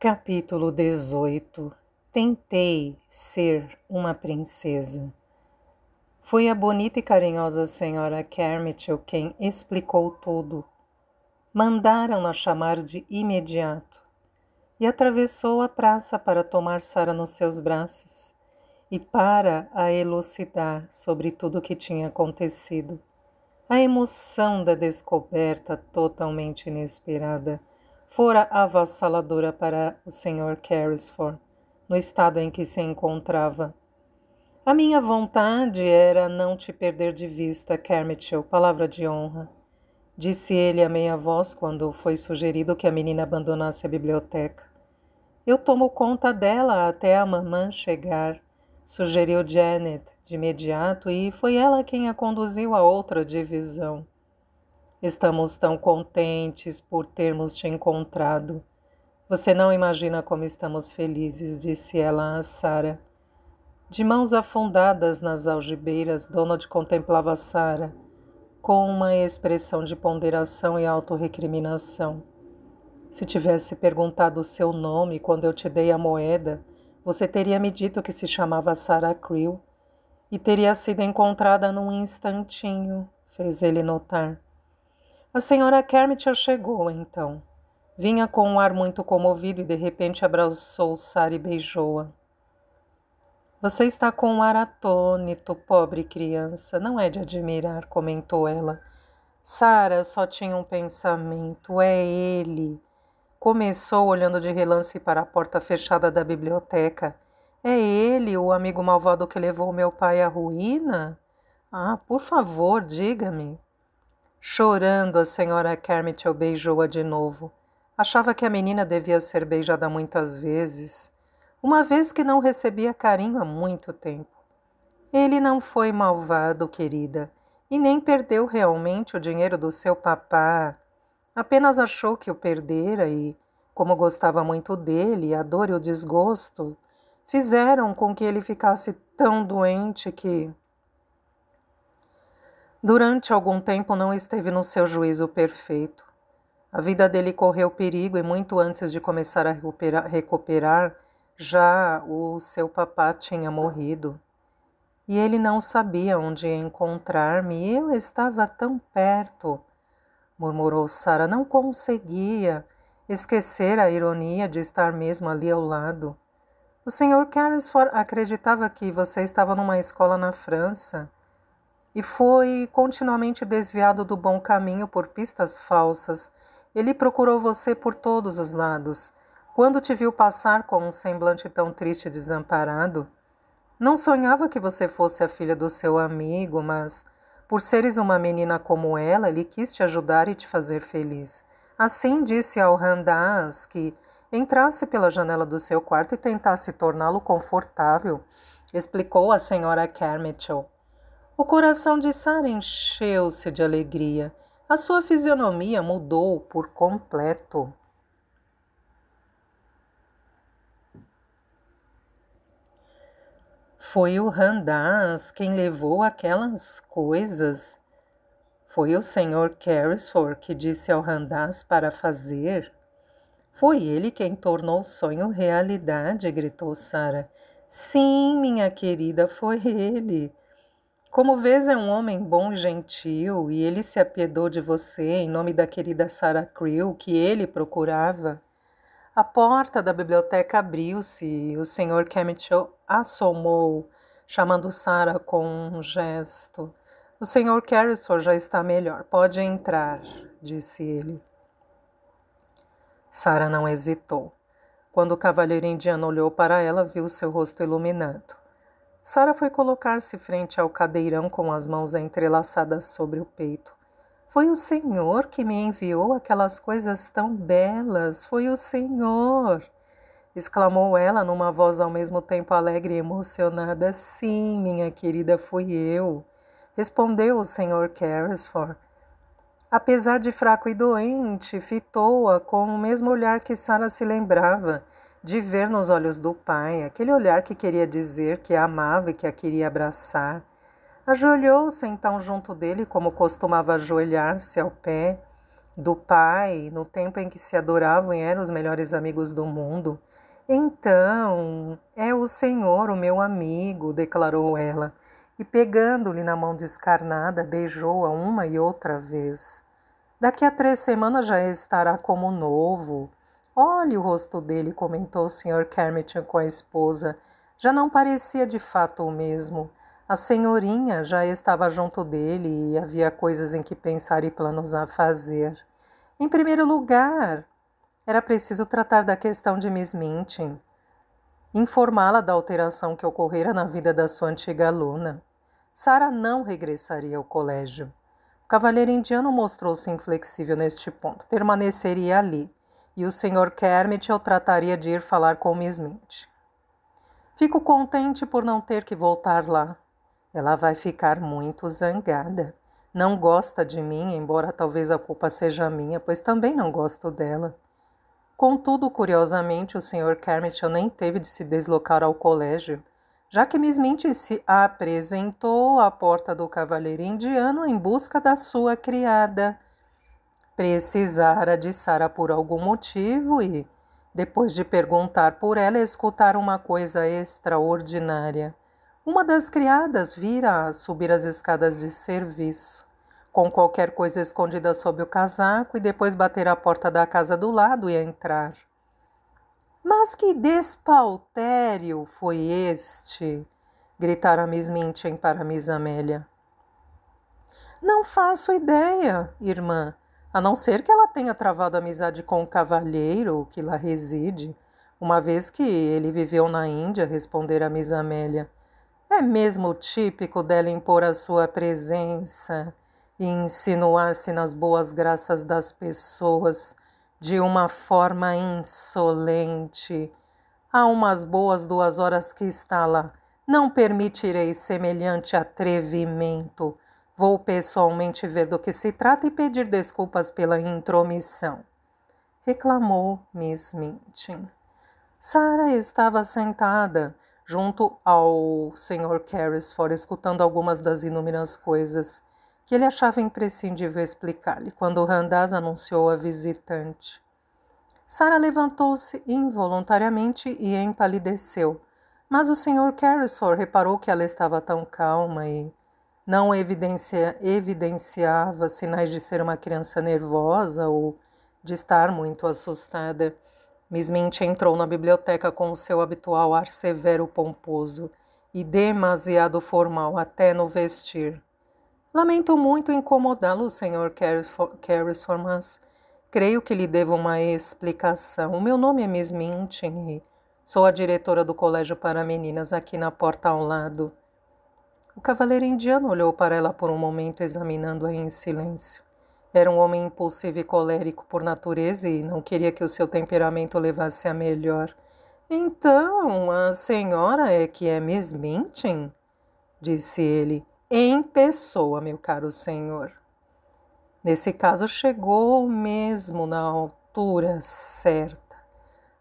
Capítulo 18. Tentei ser uma princesa. Foi a bonita e carinhosa senhora Carmichael quem explicou tudo. Mandaram-na chamar de imediato e atravessou a praça para tomar Sara nos seus braços e para a elucidar sobre tudo o que tinha acontecido. A emoção da descoberta totalmente inesperada fora avassaladora para o Sr. Carrisford, no estado em que se encontrava. A minha vontade era não te perder de vista, Carmichael, palavra de honra, disse ele a meia voz quando foi sugerido que a menina abandonasse a biblioteca. Eu tomo conta dela até a mamã chegar, sugeriu Janet de imediato, e foi ela quem a conduziu a outra divisão. Estamos tão contentes por termos te encontrado. Você não imagina como estamos felizes, disse ela a Sara. De mãos afundadas nas algibeiras, Donald contemplava Sara com uma expressão de ponderação e autorrecriminação. Se tivesse perguntado o seu nome quando eu te dei a moeda, você teria me dito que se chamava Sarah Creel e teria sido encontrada num instantinho, fez ele notar. A senhora Carmichael chegou, então. Vinha com um ar muito comovido e de repente abraçou Sara e beijou-a. Você está com um ar atônito, pobre criança. Não é de admirar, comentou ela. Sara só tinha um pensamento. É ele. Começou olhando de relance para a porta fechada da biblioteca. É ele, o amigo malvado que levou meu pai à ruína? Ah, por favor, diga-me. Chorando, a senhora Carmichael beijou-a de novo. Achava que a menina devia ser beijada muitas vezes, uma vez que não recebia carinho há muito tempo. Ele não foi malvado, querida, e nem perdeu realmente o dinheiro do seu papá. Apenas achou que o perdera e, como gostava muito dele, a dor e o desgosto fizeram com que ele ficasse tão doente que, durante algum tempo, não esteve no seu juízo perfeito. A vida dele correu perigo e muito antes de começar a recuperar, já o seu papá tinha morrido. E ele não sabia onde encontrar-me e eu estava tão perto, murmurou Sara. Não conseguia esquecer a ironia de estar mesmo ali ao lado. O Sr. Carrisford acreditava que você estava numa escola na França e foi continuamente desviado do bom caminho por pistas falsas. Ele procurou você por todos os lados. Quando te viu passar com um semblante tão triste e desamparado, não sonhava que você fosse a filha do seu amigo, mas, por seres uma menina como ela, ele quis te ajudar e te fazer feliz. Assim disse ao Randaz que entrasse pela janela do seu quarto e tentasse torná-lo confortável, explicou a senhora Carmichael. O coração de Sara encheu-se de alegria. A sua fisionomia mudou por completo. Foi o Randaz quem levou aquelas coisas. Foi o Sr. Carrisford que disse ao Randaz para fazer. Foi ele quem tornou o sonho realidade, gritou Sara. Sim, minha querida, foi ele. Como vês, é um homem bom e gentil, e ele se apiedou de você em nome da querida Sarah Creel, que ele procurava. A porta da biblioteca abriu-se e o Sr. Carmichael assomou, chamando Sara com um gesto. O Sr. Carrisford já está melhor. Pode entrar, disse ele. Sara não hesitou. Quando o cavalheiro indiano olhou para ela, viu seu rosto iluminado. Sara foi colocar-se frente ao cadeirão com as mãos entrelaçadas sobre o peito. Foi o Senhor que me enviou aquelas coisas tão belas. Foi o Senhor! Exclamou ela numa voz ao mesmo tempo alegre e emocionada. Sim, minha querida, fui eu. Respondeu o Sr. Carrisford. Apesar de fraco e doente, fitou-a com o mesmo olhar que Sara se lembrava de ver nos olhos do pai, aquele olhar que queria dizer que a amava e que a queria abraçar. Ajoelhou-se então junto dele, como costumava ajoelhar-se ao pé do pai, no tempo em que se adoravam e eram os melhores amigos do mundo. Então, é o Senhor, o meu amigo, declarou ela, e pegando-lhe na mão descarnada, beijou-a uma e outra vez. Daqui a 3 semanas já estará como novo. Olhe o rosto dele, comentou o Sr. Carmichael com a esposa. Já não parecia de fato o mesmo. A senhorinha já estava junto dele e havia coisas em que pensar e planos a fazer. Em primeiro lugar, era preciso tratar da questão de Miss Minchin, informá-la da alteração que ocorrera na vida da sua antiga aluna. Sarah não regressaria ao colégio. O cavalheiro indiano mostrou-se inflexível neste ponto. Permaneceria ali, e o Sr. Carmichael trataria de ir falar com Miss Minchin. Fico contente por não ter que voltar lá. Ela vai ficar muito zangada. Não gosta de mim, embora talvez a culpa seja minha, pois também não gosto dela. Contudo, curiosamente, o Sr. Carmichael nem teve de se deslocar ao colégio, já que Miss Minchin se apresentou à porta do cavalheiro indiano em busca da sua criada. Precisara de Sarah por algum motivo e, depois de perguntar por ela, escutar uma coisa extraordinária. Uma das criadas vira subir as escadas de serviço, com qualquer coisa escondida sob o casaco, e depois bater à porta da casa do lado e entrar. Mas que despautério foi este? Gritara Miss Minchin para Miss Amélia. Não faço ideia, irmã, a não ser que ela tenha travado amizade com o cavalheiro que lá reside, uma vez que ele viveu na Índia, respondera Miss Amélia. É mesmo típico dela impor a sua presença e insinuar-se nas boas graças das pessoas de uma forma insolente. Há umas boas 2 horas que está lá. Não permitirei semelhante atrevimento. Vou pessoalmente ver do que se trata e pedir desculpas pela intromissão, reclamou Miss Minchin. Sarah estava sentada junto ao Sr. Carrisford, escutando algumas das inúmeras coisas que ele achava imprescindível explicar-lhe, quando Randaz anunciou a visitante. Sarah levantou-se involuntariamente e empalideceu, mas o Sr. Carrisford reparou que ela estava tão calma e não evidenciava sinais de ser uma criança nervosa ou de estar muito assustada. Miss Minchin entrou na biblioteca com o seu habitual ar severo pomposo e demasiado formal até no vestir. Lamento muito incomodá-lo, Sr. Carrisford, mas creio que lhe devo uma explicação. O meu nome é Miss Minchin e sou a diretora do colégio para meninas aqui na porta ao lado. O cavaleiro indiano olhou para ela por um momento, examinando-a em silêncio. Era um homem impulsivo e colérico por natureza e não queria que o seu temperamento levasse a melhor. Então, a senhora é que é Miss Minchin? Disse ele. Em pessoa, meu caro senhor. Nesse caso, chegou mesmo na altura certa.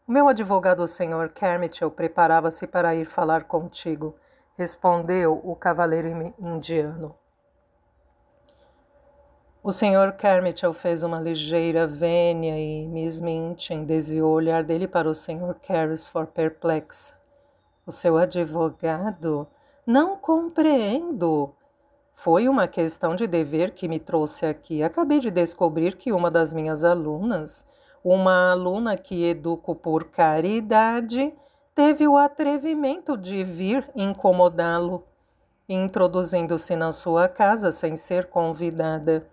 O meu advogado, o Sr. Carmichael, preparava-se para ir falar contigo, respondeu o cavaleiro indiano. O Sr. Carmichael fez uma ligeira vênia e Miss Minchin desviou o olhar dele para o Sr. Carrisford perplexa. O seu advogado? Não compreendo. Foi uma questão de dever que me trouxe aqui. Acabei de descobrir que uma das minhas alunas, uma aluna que educo por caridade, teve o atrevimento de vir incomodá-lo, introduzindo-se na sua casa sem ser convidada.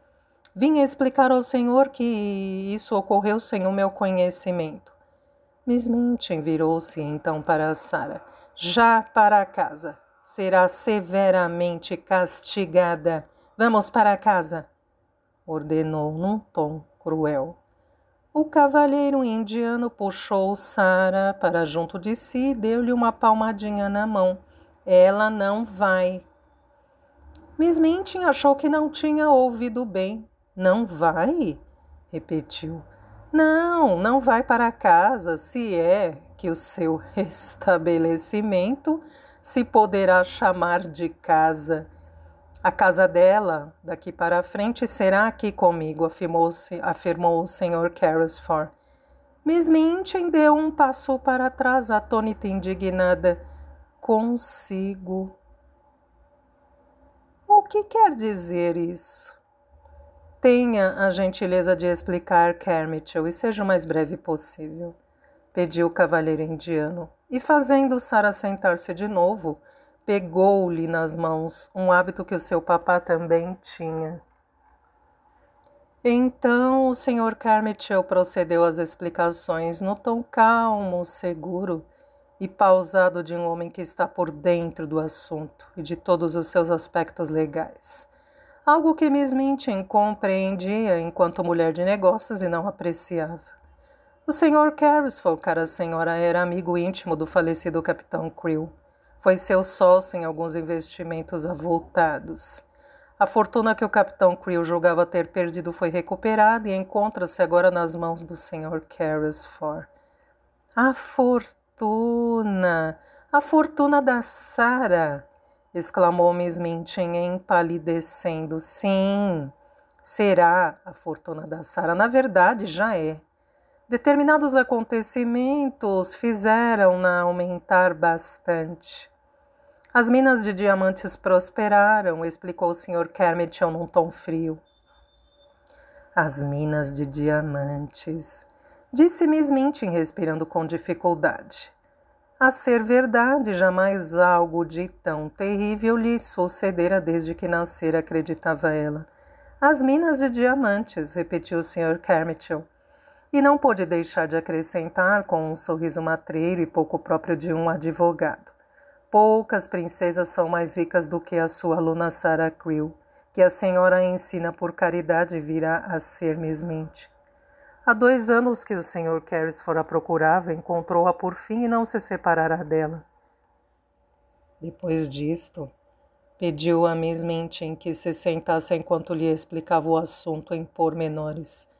Vim explicar ao senhor que isso ocorreu sem o meu conhecimento. Miss Minchin virou-se então para Sarah. Já para casa. Será severamente castigada. Vamos para casa, ordenou num tom cruel. O cavalheiro indiano puxou Sarah para junto de si e deu-lhe uma palmadinha na mão. Ela não vai. Miss Minchin achou que não tinha ouvido bem. Não vai? Repetiu. Não vai para casa, se é que o seu estabelecimento se poderá chamar de casa. A casa dela, daqui para frente, será aqui comigo, afirmou o Sr. Carrisford. Miss Minchin deu um passo para trás, atônita e indignada. Consigo. O que quer dizer isso? Tenha a gentileza de explicar, Carmichael, e seja o mais breve possível, pediu o cavalheiro indiano, e fazendo Sarah sentar-se de novo, pegou-lhe nas mãos, um hábito que o seu papá também tinha. Então o Sr. Carmichael procedeu às explicações no tom calmo, seguro e pausado de um homem que está por dentro do assunto e de todos os seus aspectos legais. Algo que Miss Minchin compreendia enquanto mulher de negócios e não apreciava. O Sr. Carrisford, cara senhora, era amigo íntimo do falecido Capitão Creel. Foi seu sócio em alguns investimentos avultados. A fortuna que o Capitão Creel julgava ter perdido foi recuperada e encontra-se agora nas mãos do Sr. Carrisford. A fortuna! A fortuna da Sarah! Exclamou Miss Minchin, empalidecendo. Sim, será a fortuna da Sarah. Na verdade, já é. Determinados acontecimentos fizeram-na aumentar bastante. As minas de diamantes prosperaram, explicou o Sr. Carmichael num tom frio. As minas de diamantes, disse Miss Minchin, respirando com dificuldade. A ser verdade, jamais algo de tão terrível lhe sucedera desde que nascera, acreditava ela. As minas de diamantes, repetiu o Sr. Carmichael, e não pôde deixar de acrescentar com um sorriso matreiro e pouco próprio de um advogado. Poucas princesas são mais ricas do que a sua aluna Sarah Creel, que a senhora ensina por caridade virá a ser Miss Minchin. Há 2 anos que o Sr. Carrisford a procurava, encontrou-a por fim e não se separará dela. Depois disto, pediu a Miss Minchin que se sentasse enquanto lhe explicava o assunto em pormenores.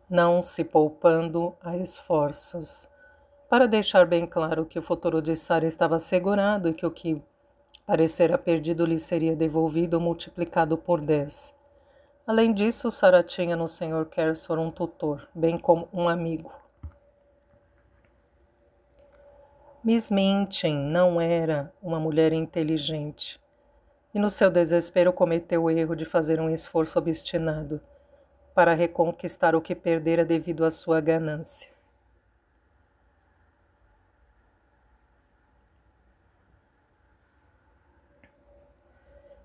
Não se poupando a esforços, para deixar bem claro que o futuro de Sarah estava assegurado e que o que parecera perdido lhe seria devolvido ou multiplicado por 10. Além disso, Sarah tinha no Sr. Carrisford um tutor, bem como um amigo. Miss Minchin não era uma mulher inteligente, e no seu desespero cometeu o erro de fazer um esforço obstinado para reconquistar o que perdera devido à sua ganância.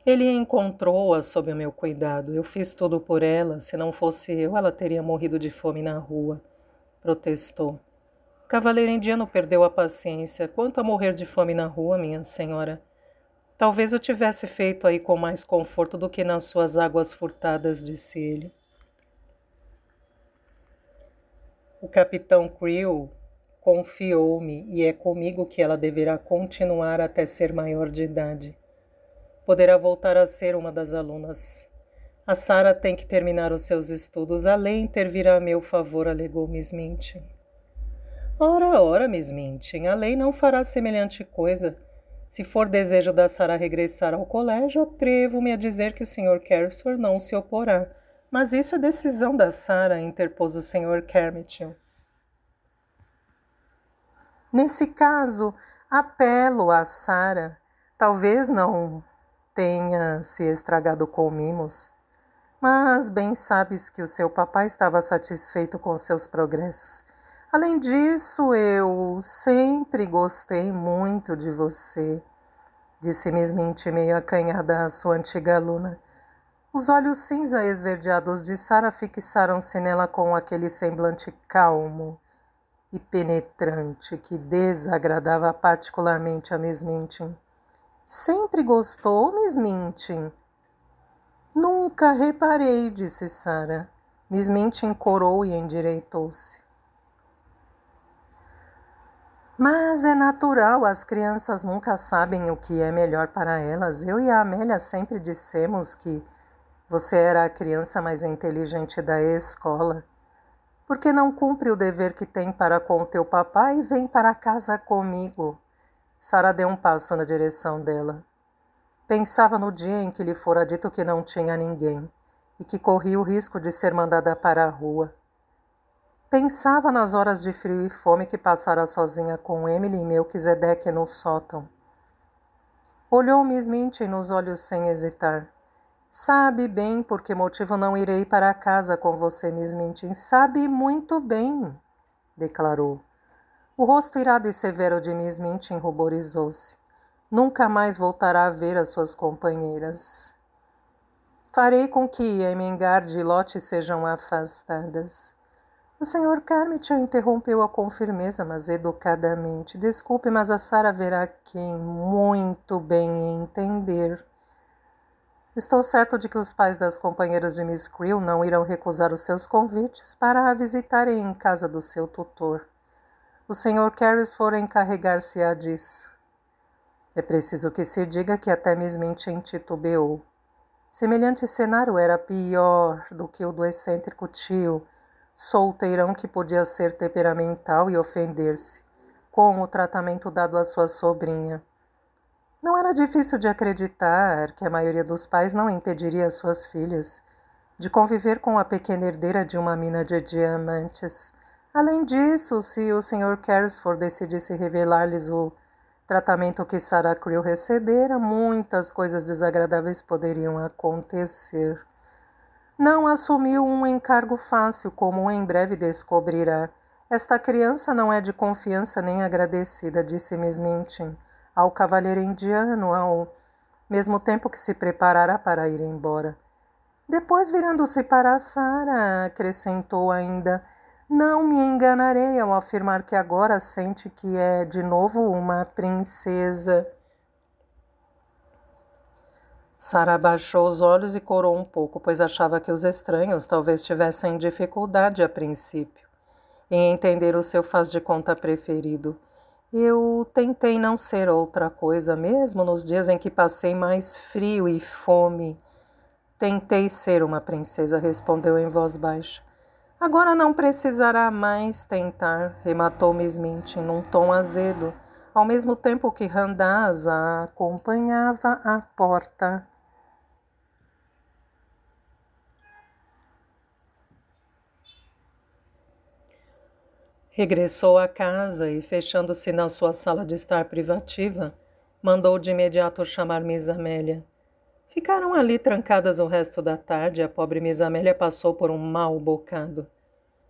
Ele encontrou-a sob o meu cuidado. Eu fiz tudo por ela. Se não fosse eu, ela teria morrido de fome na rua, protestou. O cavaleiro indiano perdeu a paciência. Quanto a morrer de fome na rua, minha senhora, talvez eu tivesse feito aí com mais conforto do que nas suas águas furtadas, disse ele. O capitão Creel confiou-me e é comigo que ela deverá continuar até ser maior de idade. Poderá voltar a ser uma das alunas. A Sarah tem que terminar os seus estudos. A lei intervirá a meu favor, alegou Miss Minchin. Ora, Miss Minchin, a lei não fará semelhante coisa. Se for desejo da Sarah regressar ao colégio, atrevo-me a dizer que o Sr. Carrisford não se oporá. Mas isso é decisão da Sarah, interpôs o Sr. Carmichael. Nesse caso, apelo a Sarah. Talvez não tenha se estragado com mimos, mas bem sabes que o seu papai estava satisfeito com seus progressos. Além disso, eu sempre gostei muito de você, disse Miss Minchin meio acanhada à sua antiga aluna. Os olhos cinza esverdeados de Sarah fixaram-se nela com aquele semblante calmo e penetrante que desagradava particularmente a Miss Minchin. Sempre gostou, Miss Minchin? Nunca reparei, disse Sarah. Miss Minchin corou e endireitou-se. Mas é natural, as crianças nunca sabem o que é melhor para elas. Eu e a Amélia sempre dissemos que você era a criança mais inteligente da escola. Por que não cumpre o dever que tem para com o teu papai e vem para casa comigo? Sara deu um passo na direção dela. Pensava no dia em que lhe fora dito que não tinha ninguém e que corria o risco de ser mandada para a rua. Pensava nas horas de frio e fome que passara sozinha com Emily e Melquisedeque no sótão. Olhou Miss Minchin nos olhos sem hesitar. Sabe bem por que motivo não irei para casa com você, Miss Minchin. Sabe muito bem, declarou. O rosto irado e severo de Miss Minchin ruborizou-se. Nunca mais voltará a ver as suas companheiras. Farei com que Ermengarde e Lottie sejam afastadas. O Sr. Carmichael interrompeu-a com firmeza, mas educadamente. Desculpe, mas a Sara verá quem muito bem entender. Estou certo de que os pais das companheiras de Miss Creel não irão recusar os seus convites para a visitarem em casa do seu tutor. O Sr. Carrisford encarregar-se-á disso. É preciso que se diga que até Miss Minchin titubeou. Semelhante cenário era pior do que o do excêntrico tio, solteirão que podia ser temperamental e ofender-se com o tratamento dado à sua sobrinha. Não era difícil de acreditar que a maioria dos pais não impediria suas filhas de conviver com a pequena herdeira de uma mina de diamantes. Além disso, se o Sr. Carrisford decidisse revelar-lhes o tratamento que Sarah Creel recebera, muitas coisas desagradáveis poderiam acontecer. Não assumiu um encargo fácil, como em breve descobrirá. Esta criança não é de confiança nem agradecida, disse Miss Minchin ao cavalheiro indiano, ao mesmo tempo que se preparara para ir embora. Depois, virando-se para Sarah, acrescentou ainda: não me enganarei ao afirmar que agora sente que é de novo uma princesa. Sarah abaixou os olhos e corou um pouco, pois achava que os estranhos talvez tivessem dificuldade a princípio em entender o seu faz-de-conta preferido. Eu tentei não ser outra coisa, mesmo nos dias em que passei mais frio e fome. Tentei ser uma princesa, respondeu em voz baixa. Agora não precisará mais tentar, rematou Miss Minchin num tom azedo, ao mesmo tempo que Randaz a acompanhava à porta. Regressou à casa e, fechando-se na sua sala de estar privativa, mandou de imediato chamar Miss Amélia. Ficaram ali trancadas o resto da tarde e a pobre Miss Amélia passou por um mau bocado,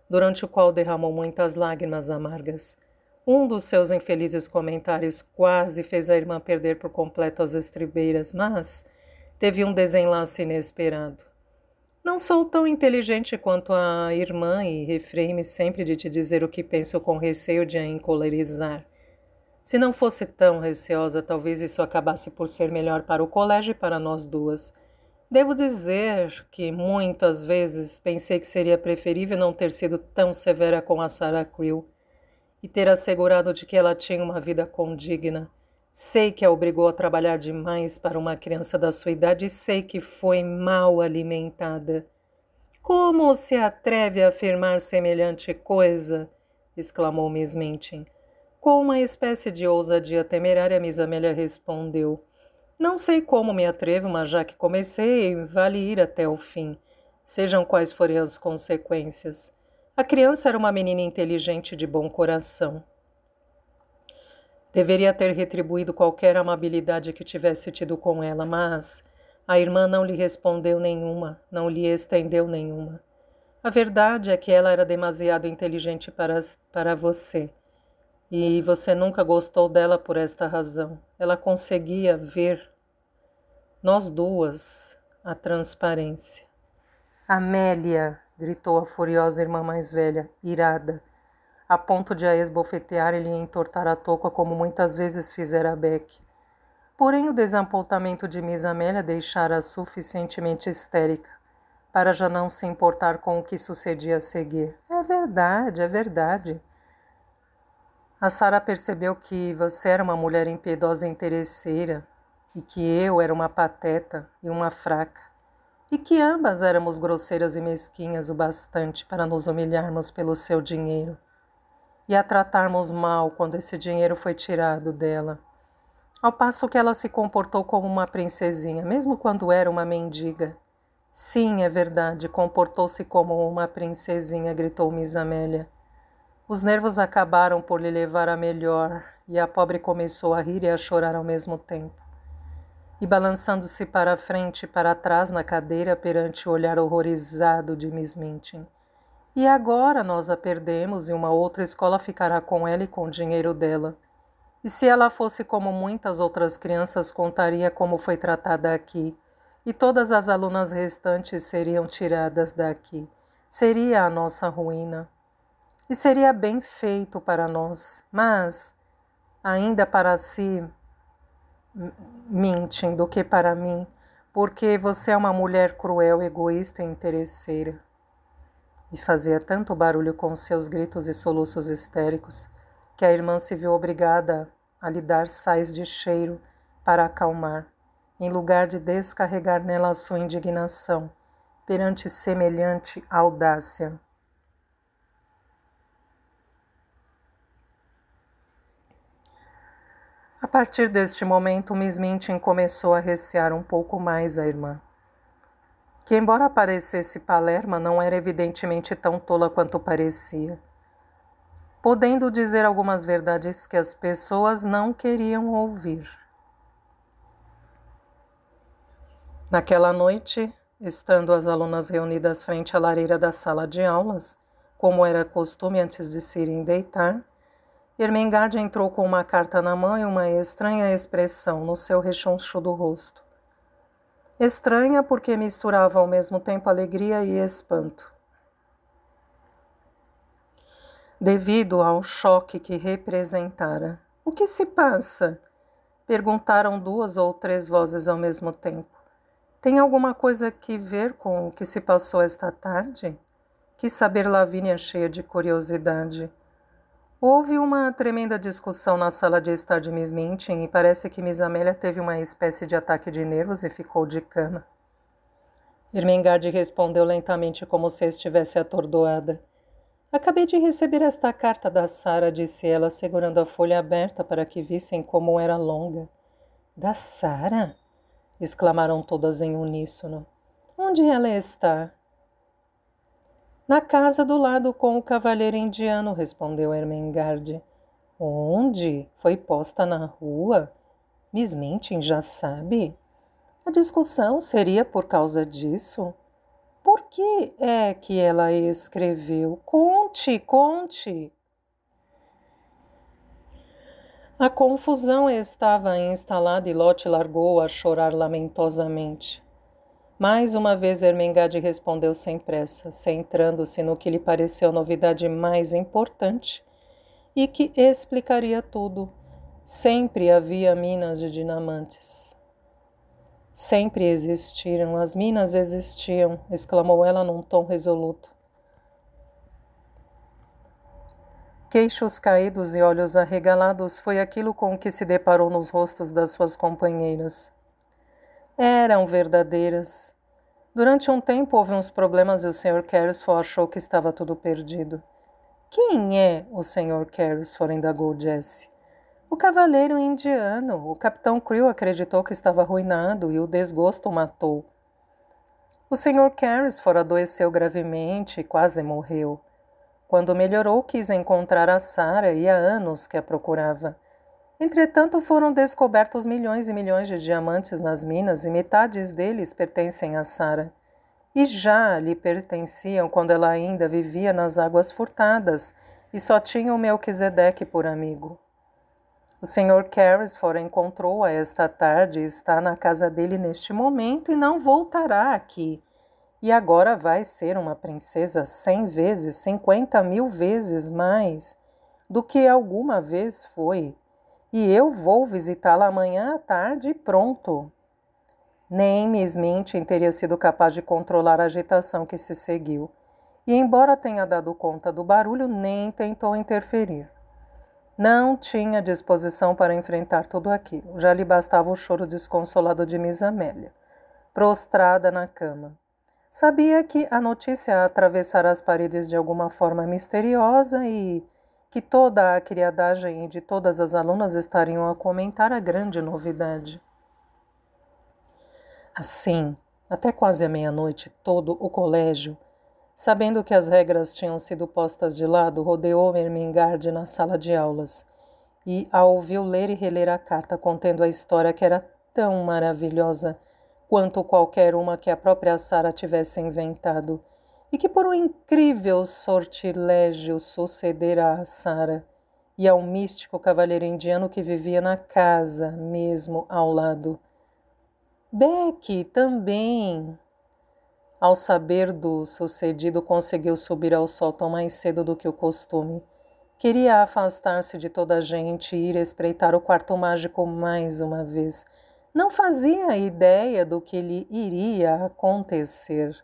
durante o qual derramou muitas lágrimas amargas. Um dos seus infelizes comentários quase fez a irmã perder por completo as estribeiras, mas teve um desenlace inesperado. Não sou tão inteligente quanto a irmã e refrei-me sempre de te dizer o que penso com receio de a encolerizar. Se não fosse tão receosa, talvez isso acabasse por ser melhor para o colégio e para nós duas. Devo dizer que muitas vezes pensei que seria preferível não ter sido tão severa com a Sarah Creel e ter assegurado de que ela tinha uma vida condigna. Sei que a obrigou a trabalhar demais para uma criança da sua idade e sei que foi mal alimentada. Como se atreve a afirmar semelhante coisa? Exclamou Miss Minchin. Com uma espécie de ousadia temerária, Miss Amélia respondeu. Não sei como me atrevo, mas já que comecei, vale ir até o fim, sejam quais forem as consequências. A criança era uma menina inteligente de bom coração. Deveria ter retribuído qualquer amabilidade que tivesse tido com ela, mas a irmã não lhe respondeu nenhuma, não lhe estendeu nenhuma. A verdade é que ela era demasiado inteligente para você, e você nunca gostou dela por esta razão. Ela conseguia ver, nós duas, a transparência. Amélia! Gritou a furiosa irmã mais velha, irada, a ponto de a esbofetear e lhe entortar a touca como muitas vezes fizera Beck. Porém, o desapontamento de Miss Amélia deixara-a suficientemente histérica para já não se importar com o que sucedia a seguir. É verdade, é verdade. A Sarah percebeu que você era uma mulher impiedosa e interesseira e que eu era uma pateta e uma fraca. e que ambas éramos grosseiras e mesquinhas o bastante para nos humilharmos pelo seu dinheiro e a tratarmos mal quando esse dinheiro foi tirado dela, ao passo que ela se comportou como uma princesinha, mesmo quando era uma mendiga. Sim, é verdade, comportou-se como uma princesinha, gritou Miss Amélia. Os nervos acabaram por lhe levar a melhor, e a pobre começou a rir e a chorar ao mesmo tempo. E balançando-se para a frente e para trás na cadeira perante o olhar horrorizado de Miss Minchin. E agora nós a perdemos e uma outra escola ficará com ela e com o dinheiro dela. E se ela fosse como muitas outras crianças, contaria como foi tratada aqui. E todas as alunas restantes seriam tiradas daqui. Seria a nossa ruína. E seria bem feito para nós, mas ainda para si, Minchin, do que para mim, porque você é uma mulher cruel, egoísta e interesseira. E fazia tanto barulho com seus gritos e soluços histéricos que a irmã se viu obrigada a lhe dar sais de cheiro para acalmar, em lugar de descarregar nela a sua indignação perante semelhante audácia. A partir deste momento, Miss Minchin começou a recear um pouco mais a irmã, que, embora parecesse palerma, não era evidentemente tão tola quanto parecia, podendo dizer algumas verdades que as pessoas não queriam ouvir. Naquela noite, estando as alunas reunidas frente à lareira da sala de aulas, como era costume antes de se irem deitar, Ermengarde entrou com uma carta na mão e uma estranha expressão no seu rechonchudo rosto. Estranha porque misturava ao mesmo tempo alegria e espanto. Devido ao choque que representara. O que se passa? Perguntaram 2 ou 3 vozes ao mesmo tempo. Tem alguma coisa que ver com o que se passou esta tarde? Quis saber Lavínia, cheia de curiosidade. Houve uma tremenda discussão na sala de estar de Miss Minchin e parece que Miss Amélia teve uma espécie de ataque de nervos e ficou de cama. Ermengarde respondeu lentamente como se estivesse atordoada. Acabei de receber esta carta da Sara, disse ela, segurando a folha aberta para que vissem como era longa. Da Sara? Exclamaram todas em uníssono. Onde ela está? Na casa do lado com o cavalheiro indiano, respondeu Ermengarde. Onde? Foi posta na rua? Miss Minchin já sabe? A discussão seria por causa disso? Por que é que ela escreveu? Conte, conte! A confusão estava instalada e Lotte largou a chorar lamentosamente. Mais uma vez Ermengarde respondeu sem pressa, centrando-se no que lhe pareceu a novidade mais importante e que explicaria tudo. Sempre havia minas de dinamantes. Sempre existiram, as minas existiam, exclamou ela num tom resoluto. Queixos caídos e olhos arregalados foi aquilo com que se deparou nos rostos das suas companheiras. Eram verdadeiras. Durante um tempo houve uns problemas e o Sr. Carrisford achou que estava tudo perdido. Quem é o Sr. Carrisford? Indagou Jessie. O cavaleiro indiano. O capitão Creel acreditou que estava arruinado e o desgosto o matou. O Sr. Carrisford adoeceu gravemente e quase morreu. Quando melhorou, quis encontrar a Sara e há anos que a procurava. Entretanto, foram descobertos milhões e milhões de diamantes nas minas e metades deles pertencem a Sara. E já lhe pertenciam quando ela ainda vivia nas águas furtadas e só tinha o Melquisedeque por amigo. O Sr. Carrisford encontrou-a esta tarde e está na casa dele neste momento e não voltará aqui. E agora vai ser uma princesa 100 vezes, 50.000 vezes mais do que alguma vez foi. E eu vou visitá-la amanhã à tarde e pronto. Nem Miss Minchin teria sido capaz de controlar a agitação que se seguiu. E embora tenha dado conta do barulho, nem tentou interferir. Não tinha disposição para enfrentar tudo aquilo. Já lhe bastava o choro desconsolado de Miss Amélia. prostrada na cama. Sabia que a notícia atravessara as paredes de alguma forma misteriosa e que toda a criadagem de todas as alunas estariam a comentar a grande novidade. Assim, até quase a meia-noite, todo o colégio, sabendo que as regras tinham sido postas de lado, rodeou Ermengarde na sala de aulas e a ouviu ler e reler a carta contendo a história que era tão maravilhosa quanto qualquer uma que a própria Sara tivesse inventado, e que por um incrível sortilégio sucedera a Sara e ao místico cavalheiro indiano que vivia na casa mesmo ao lado. Becky também, ao saber do sucedido, conseguiu subir ao sótão mais cedo do que o costume. Queria afastar-se de toda a gente e ir espreitar o quarto mágico mais uma vez. Não fazia ideia do que lhe iria acontecer.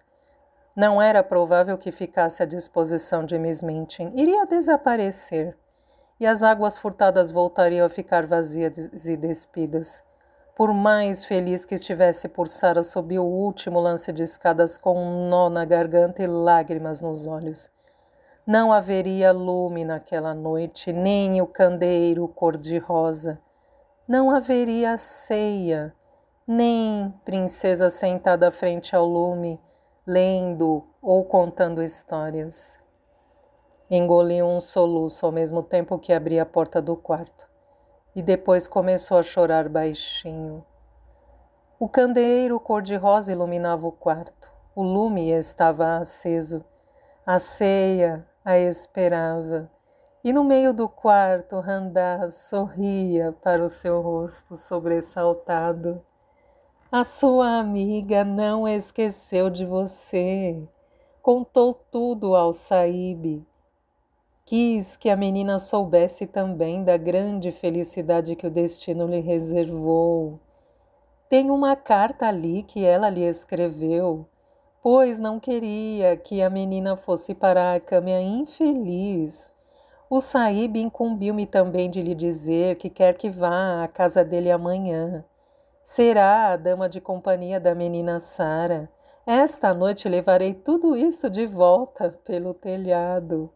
Não era provável que ficasse à disposição de Miss Minchin. Iria desaparecer. E as águas furtadas voltariam a ficar vazias e despidas. Por mais feliz que estivesse por Sara, subiu o último lance de escadas com um nó na garganta e lágrimas nos olhos. Não haveria lume naquela noite, nem o candeeiro cor-de-rosa. Não haveria ceia, nem princesa sentada frente ao lume, lendo ou contando histórias. Engoliu um soluço ao mesmo tempo que abria a porta do quarto, e depois começou a chorar baixinho. O candeeiro cor-de-rosa iluminava o quarto. O lume estava aceso. A ceia a esperava. E no meio do quarto, Randaz sorria para o seu rosto sobressaltado. A sua amiga não esqueceu de você. Contou tudo ao Sahib. Quis que a menina soubesse também da grande felicidade que o destino lhe reservou. Tem uma carta ali que ela lhe escreveu, pois não queria que a menina fosse para a cama infeliz. O Sahib incumbiu-me também de lhe dizer que quer que vá à casa dele amanhã. Será a dama de companhia da menina Sara. Esta noite levarei tudo isto de volta pelo telhado.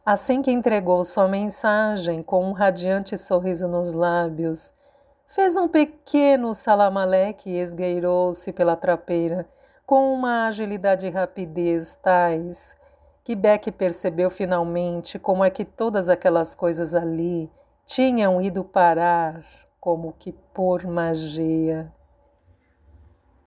Assim que entregou sua mensagem, com um radiante sorriso nos lábios, fez um pequeno salamaleque e esgueirou-se pela trapeira, com uma agilidade e rapidez tais que Becky percebeu finalmente como é que todas aquelas coisas ali tinham ido parar como que por magia.